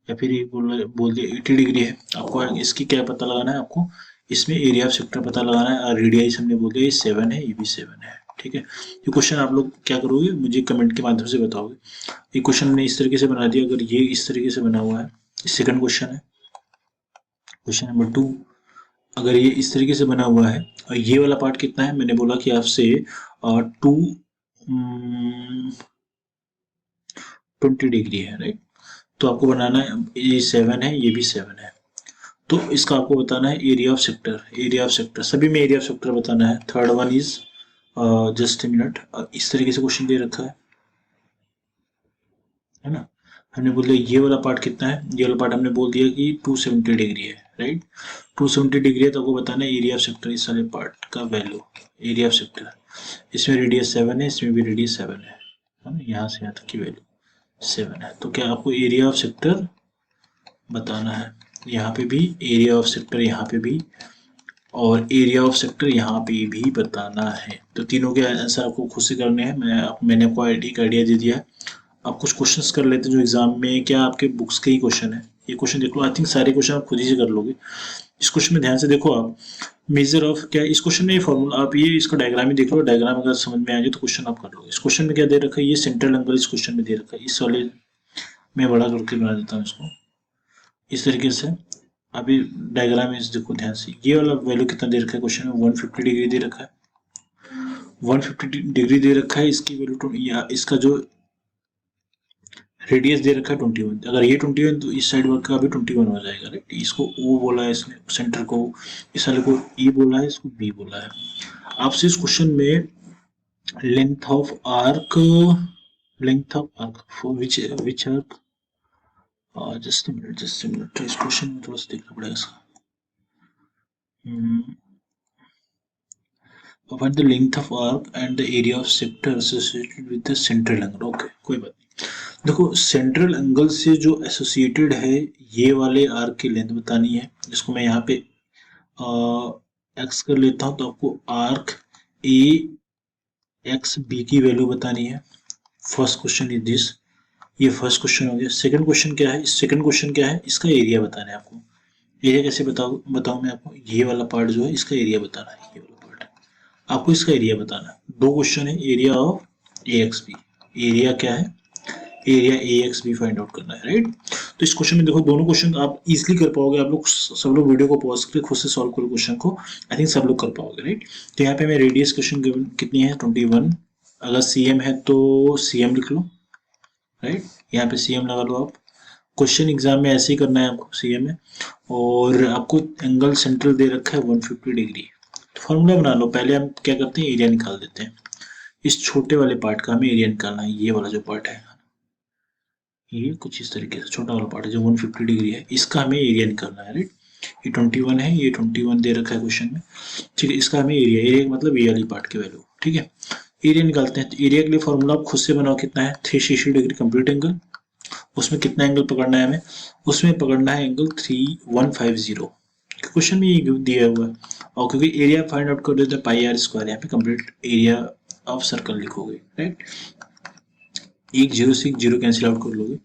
या फिर ये बोल दिया 80 डिग्री है। आपको इसकी क्या पता लगाना है, आपको इसमें एरिया ऑफ सेक्टर पता लगाना है, और रेडियस हमने बोल दिया ये 7 है, ये भी 7 है, ठीक है। ये क्वेश्चन आप लोग क्या करोगे मुझे कमेंट के माध्यम से बताओगे। ये क्वेश्चन मैंने इस तरीके से बना दिया, अगर ये इस तरीके से बना हुआ है, सेकंड क्वेश्चन है, क्वेश्चन नंबर 2, अगर ये इस तरीके से बना हुआ है और ये वाला पार्ट कितना है, मैंने बोला कि आपसे 20 डिग्री है, राइट। तो आपको बनाना है, ये 7 है, ये भी 7 है, तो इसका आपको बताना है area of sector, area of sector सभी में एरिया ऑफ सेक्टर बताना है। Third one is just a minute, इस तरीके से क्वेश्चन दे रखा है ना। हमने बोल दिया ये वाला पार्ट कितना है, ये वाला पार्ट हमने बोल दिया कि 270 डिग्री है, राइट। 270 डिग्री है, तो आपको बताना है एरिया ऑफ सेक्टर, इस वाले पार्ट का वैल्यू, एरिया ऑफ सेक्टर। इसमें रेडियस 7 है, इसमें भी रेडियस 7 है ना, यहाँ से यहाँ तक की वैल्यू 7 है। तो क्या आपको एरिया ऑफ सेक्टर बताना है, यहाँ पे भी एरिया ऑफ सेक्टर, यहाँ पे भी, और एरिया ऑफ सेक्टर यहाँ पे भी बताना है। तो तीनों के आंसर आपको खुद से करने हैं, मैंने आपको एक आइडिया दे दिया है। आप कुछ क्वेश्चंस कर लेते हैं जो एग्जाम में, क्या आपके बुक्स के ही क्वेश्चन है, ये क्वेश्चन देख लो, आई थिंक सारे क्वेश्चन आप खुद ही से कर लोगे। इस क्वेश्चन में ध्यान से देखो आप, मेजर ऑफ क्या इस क्वेश्चन में फॉर्मूला, आप ये इसका डायग्राम ही देख लो, डायग्राम अगर समझ में आ जाए तो क्वेश्चन आप कर लो। इस क्वेश्चन में क्या दे रखा है, ये सेंट्रल एंगल इस क्वेश्चन में दे रखा है, इस वाले में बड़ा करके बना देता हूँ इसको इस तरीके से। अभी डायग्राम इस देखो ध्यान से, ये वाला वैल्यू कितना दे रखा है क्वेश्चन में, 150 डिग्री दे रखा है, 150 डिग्री दे रखा है, इसकी वैल्यू या इसका जो रेडियस दे रखा है 21, अगर ये 21 तो इस साइड वर्क का भी 21 हो जाएगा, राइट। इसको ओ बोला है इसने, सेंटर को, इस वाले को ई बोला है, इसको बी बोला है। आपसे इस क्वेश्चन में length of arc, length of arc for which arc, just just minute, इस क्वेश्चन में थोड़ा सा देखना पड़ेगा इसका। Find the length of arc and the area of sector associated with the central angle. Okay, कोई बात नहीं। देखो सेंट्रल एंगल से जो एसोसिएटेड है ये वाले आर्क की लेंथ बतानी है, जिसको मैं यहाँ पे एक्स कर लेता हूँ, तो आपको आर्क ए एक्स बी की वैल्यू बतानी है। फर्स्ट क्वेश्चन इज दिस, ये फर्स्ट क्वेश्चन हो गया। सेकंड क्वेश्चन क्या है, सेकंड क्वेश्चन क्या है, इसका एरिया बताना है आपको। एरिया कैसे बताऊँ मैं आपको, ये वाला पार्ट जो है इसका एरिया बताना है, ये वाला पार्ट आपको इसका एरिया बताना है। दो क्वेश्चन है, area of A X B, area क्या है, area A X B find out करना है, राइट। तो इस क्वेश्चन में देखो दोनों क्वेश्चन आप इजीली कर पाओगे, आप लोग सब लोग वीडियो को पॉज करके खुद से सॉल्व करो क्वेश्चन को, आई थिंक सब लोग कर पाओगे, राइट। तो यहाँ पे मैं रेडियस क्वेश्चन कितनी है 21, अगर सी एम है तो सी एम लिख लो, राइट, यहाँ पे सी एम लगा लो आप। क्वेश्चन एग्जाम में ऐसे ही करना है आपको सी एम में, और आपको एंगल सेंट्रल दे रखा है 150 डिग्री। तो फॉर्मूला बना लो, पहले हम क्या करते हैं एरिया निकाल देते हैं। इस छोटे वाले पार्ट का हमें एरिया निकालना है, ये वाला जो पार्ट है, ये कुछ इस तरीके से छोटा वाला पार्ट है जो 150 डिग्री है, इसका हमें एरिया निकालना है, राइट। ये 21 है, ये 21 दे रखा है क्वेश्चन में, ठीक है। इसका हमें एरिया मतलब ये वाली पार्ट की वैल्यू, ठीक है। एरिया निकालते हैं, तो एरिया के लिए फॉर्मूला आप खुद से बनाओ, कितना है 360 डिग्री कंप्लीट एंगल। उसमें कितना एंगल पकड़ना है हमें, उसमें पकड़ना है एंगल 3150, क्वेश्चन में ये दिया हुआ है। और क्योंकि एरिया फाइंड आउट कर देते हैं पाई आर स्क्वायर, यहाँ पे कंप्लीट एरिया ऑफ सर्कल लिखोगे, राइट। एक जीरो से एक जीरो कैंसिल आउट कर लोगे,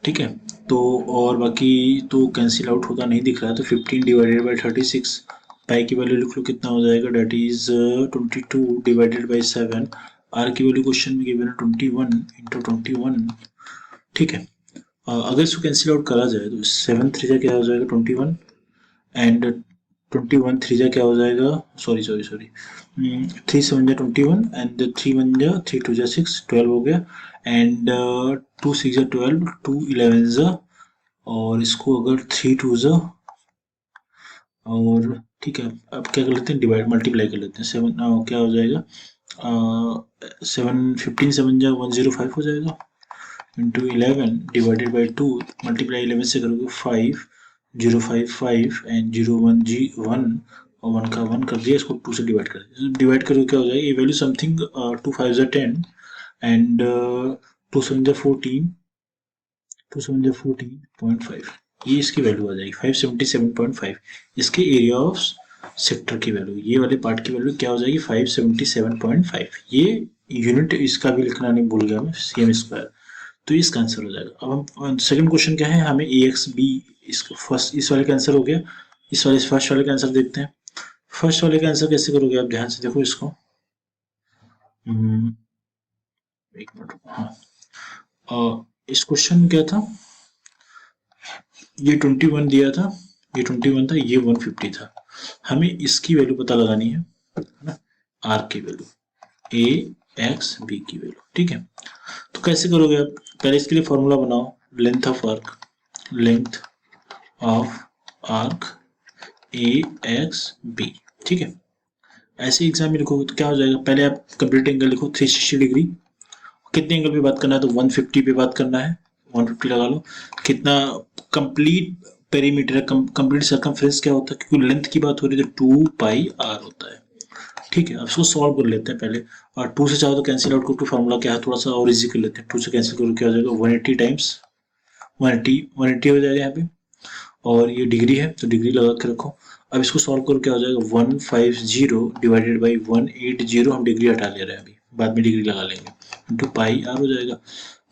ठीक है। तो और बाकी तो कैंसिल आउट होता नहीं दिख रहा है, तो 15 डिवाइडेड बाई 36, पाई की वैल्यू लिख लो, कितना हो जाएगा, that is 22 divided by 7। R की वैल्यू क्वेश्चन में गिवन है 21 इंटू 21, ठीक है। अगर इसको कैंसिल आउट करा जाए तो 7 3 क्या हो जाएगा 21, एंड 21 3 क्या हो जाएगा, सॉरी 3 7 21, एंड 3 1 3 2 6, 12 हो गया, एंड 2 6 12, 2 11 और इसको अगर 3 2 और ठीक है, अब क्या कर लेते हैं डिवाइड मल्टीप्लाई कर लेते हैं, 7 क्या हो जाएगा 7 15 7 105 हो जाएगा, इंटू 11 डिवाइडेड बाई 2, मल्टीप्लाई 11 से करोगे 5 055 एंड 01 और 1 का 1 कर दिया, इसको 2 से डिवाइड कर दिया, डिवाइड करोगे क्या हो जाएगा, ये वैल्यू समथिंग 2 5 10 एंड 2 7 14, 2 7 14.5, ये इसकी वैल्यू आ जाएगी 577.5। इसके एरिया ऑफ सेक्टर की वैल्यू, ये वाले पार्ट की वैल्यू क्या हो जाएगी 577.5। ये यूनिट इसका भी लिखना नहीं भूल गया मैं, सेम स्क्वायर, तो इसका आंसर हो जाएगा। अब हम सेकंड क्वेश्चन क्या है, हमें ए एक्स बी, इसको फर्स्ट इस वाले का आंसर हो गया, इस वाले फर्स्ट वाले का आंसर देखते हैं। फर्स्ट वाले का आंसर कैसे करोगे आप ध्यान से देखो इसको, एक मिनट, हाँ इस क्वेश्चन में क्या था, ये 21 दिया था, ये 21 था, ये 150 था, हमें इसकी वैल्यू पता लगानी है ना, आर की वैल्यू, ए एक्स बी की वैल्यू, ठीक है। तो कैसे करोगे आप, पहले इसके लिए फॉर्मूला बनाओ, length of arc, length of arc A X B, ठीक है। ऐसे एग्जाम में लिखोगे तो क्या हो जाएगा, पहले आप कंप्लीट एंगल लिखो 360 डिग्री, कितने एंगल पे बात करना है, तो 150 पे बात करना है, 150 लगा लो। कितना कंप्लीट पेरीमीटर है, कंप्लीट सर्कमफ्रेंस क्या होता है, क्योंकि लेंथ की बात हो रही है तो 2 पाई आर होता है, ठीक है। अब इसको सॉल्व कर लेते हैं पहले, और 2 से चाहो तो कैंसिल आउट करके फॉर्मूला क्या है थोड़ा सा और इजी कर लेते हैं, 2 से कैंसिल करो क्या हो जाएगा 180 टाइम्स 180 हो जाएगा यहाँ पे, और ये डिग्री है तो डिग्री लगा के रखो। अब इसको सॉल्व करो क्या हो जाएगा 150 डिवाइडेड बाई 180, हम डिग्री हटा ले रहे हैं अभी, बाद में डिग्री लगा लेंगे, इंटू पाई आर हो जाएगा।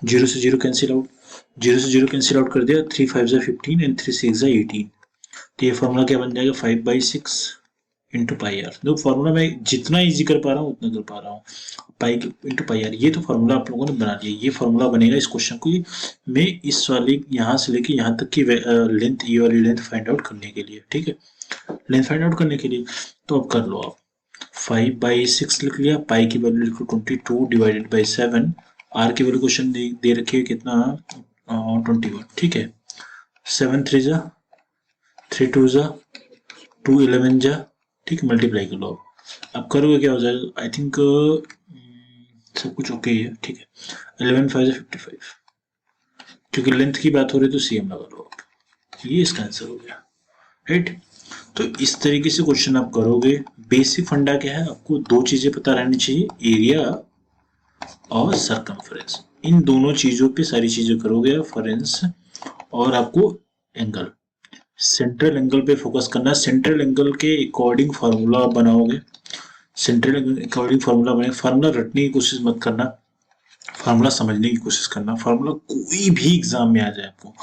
0 से 0 कैंसिल आउट, 0 से 0 कैंसिल आउट कर दिया, 3 5 15 एंड 3 6 18, तो ये फॉर्मूला क्या बन जाएगा 5/6 इंटू पाई आर। देखो फॉर्मूला मैं जितना इजी कर पा रहा हूँ उतना कर पा रहा हूँ, पाई इंटू पाई आर, ये तो फॉर्मूला आप लोगों ने बना लिया, ये फॉर्मूला बनेगा इस क्वेश्चन को मैं इस वाले यहाँ से लेके यहाँ तक की लेंथ, ये वाली लेंथ फाइंड आउट करने के लिए, ठीक है, लेंथ फाइंड आउट करने के लिए। तो अब कर लो आप, 5/6 लिख लिया, पाई की वैल्यू लिख लो 22 डिवाइडेड बाई 7, आर की वैल्यू क्वेश्चन दे रखी है कितना 21, ठीक है। 7 3 3 2 2 11 ठीक है, मल्टीप्लाई कर लो। अब करोगे क्या हो जाएगा, आई थिंक सब कुछ ओके है, ठीक है। 11 5 55, क्योंकि लेंथ की बात हो रही है तो सीएम लगा लो आप, ये इसका आंसर हो गया, राइट। तो इस तरीके से क्वेश्चन आप करोगे। बेसिक फंडा क्या है, आपको दो चीजें पता रहनी चाहिए, एरिया और सरकमफ्रेंस, इन दोनों चीजों पे सारी चीजें करोगे फॉरेंस, और आपको एंगल, सेंट्रल एंगल पे फोकस करना है। सेंट्रल एंगल के अकॉर्डिंग फार्मूला आप बनाओगे, सेंट्रल एंगल अकॉर्डिंग फार्मूला बनाए। फार्मूला रटने की कोशिश मत करना, फार्मूला समझने की कोशिश करना। फार्मूला कोई भी एग्जाम में आ जाए, आपको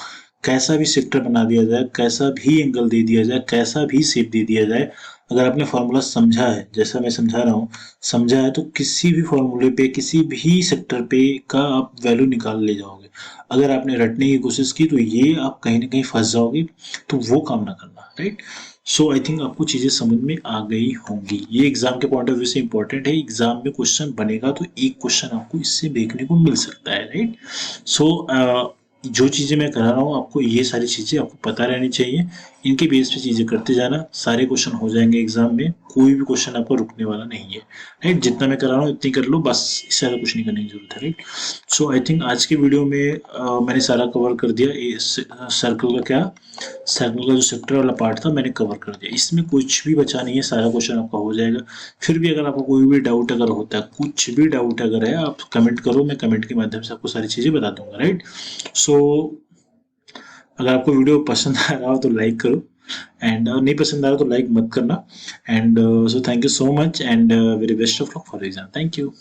कैसा भी सेक्टर बना दिया जाए, कैसा भी एंगल दे दिया जाए, कैसा भी शेप दे दिया जाए, अगर आपने फार्मूला समझा है, जैसा मैं समझा रहा हूँ, समझा है, तो किसी भी फार्मूले पे, किसी भी सेक्टर पे का आप वैल्यू निकाल ले जाओगे। अगर आपने रटने की कोशिश की तो ये आप कहीं ना कहीं फंस जाओगे, तो वो काम ना करना, राइट। सो आई थिंक आपको चीजें समझ में आ गई होंगी। ये एग्जाम के पॉइंट ऑफ व्यू से इंपॉर्टेंट है। एग्जाम में क्वेश्चन बनेगा तो एक क्वेश्चन आपको इससे देखने को मिल सकता है, राइट। सो जो चीजें मैं करा रहा हूँ, आपको ये सारी चीजें आपको पता रहनी चाहिए। इनके बेस पे चीजें करते जाना, सारे क्वेश्चन हो जाएंगे एग्जाम में, कोई भी क्वेश्चन आपको रुकने वाला नहीं है, राइट। जितना मैं करा रहा हूँ इतनी कर लो बस, इससे ज्यादा कुछ नहीं करने की जरूरत है, राइट। सो आई थिंक आज के वीडियो में मैंने सारा कवर कर दिया। सर्कल का क्या, सर्कल का जो सेक्टर वाला पार्ट था मैंने कवर कर दिया, इसमें कुछ भी बचा नहीं है, सारा क्वेश्चन आपका हो जाएगा। फिर भी अगर आपको कोई भी डाउट अगर होता है, कुछ भी डाउट अगर है, आप कमेंट करो, मैं कमेंट के माध्यम से आपको सारी चीजें बता दूंगा, राइट। सो अगर आपको वीडियो पसंद आ रहा हो तो लाइक करो, एंड नहीं पसंद आ रहा तो लाइक मत करना। And so thank you so much, and very best of luck for exam. Thank you.